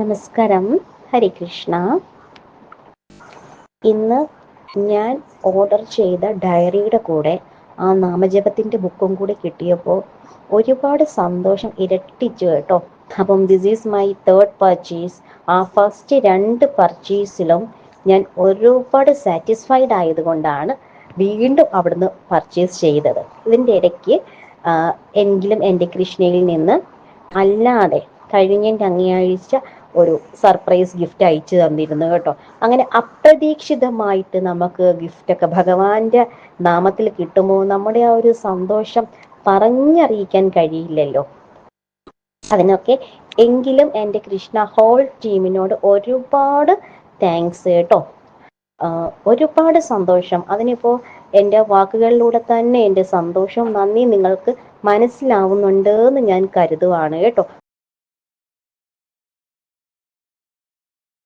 നമസ്കാരം. ഹരികൃഷ്ണ. ഇന്ന് ഞാൻ ഓർഡർ ചെയ്ത ഡയറിയുടെ കൂടെ ആ നാമജപത്തിൻ്റെ ബുക്കും കൂടി കിട്ടിയപ്പോൾ ഒരുപാട് സന്തോഷം ഇരട്ടിച്ചു കേട്ടോ. അപ്പം this is my third purchase. ആ ഫസ്റ്റ് 2 പർച്ചേസിലും ഞാൻ ഒരുപാട് സാറ്റിസ്ഫൈഡ് ആയതുകൊണ്ടാണ് വീണ്ടും അവിടുന്ന് പർച്ചേസ് ചെയ്തത്. ഇതിൻ്റെ ഇടയ്ക്ക് എങ്കിലും എൻ്റെ കൃഷ്ണയിൽ നിന്ന് അല്ലാതെ കഴിഞ്ഞ അങ്ങാഴ്ച ഒരു സർപ്രൈസ് ഗിഫ്റ്റ് അയച്ചു തന്നിരുന്നു കേട്ടോ. അങ്ങനെ അപ്രതീക്ഷിതമായിട്ട് നമുക്ക് ഗിഫ്റ്റൊക്കെ ഭഗവാന്റെ നാമത്തിൽ കിട്ടുമ്പോൾ നമ്മുടെ ആ ഒരു സന്തോഷം പറഞ്ഞറിയിക്കാൻ കഴിയില്ലല്ലോ. അതിനൊക്കെ എങ്കിലും എൻ്റെ കൃഷ്ണ ഹോൾ ടീമിനോട് ഒരുപാട് താങ്ക്സ് കേട്ടോ. ഒരുപാട് സന്തോഷം. അതിനിപ്പോൾ എൻ്റെ വാക്കുകളിലൂടെ തന്നെ എൻ്റെ സന്തോഷവും നന്ദി നിങ്ങൾക്ക് മനസ്സിലാവുന്നുണ്ട് എന്ന് ഞാൻ കരുതുവാണ് കേട്ടോ.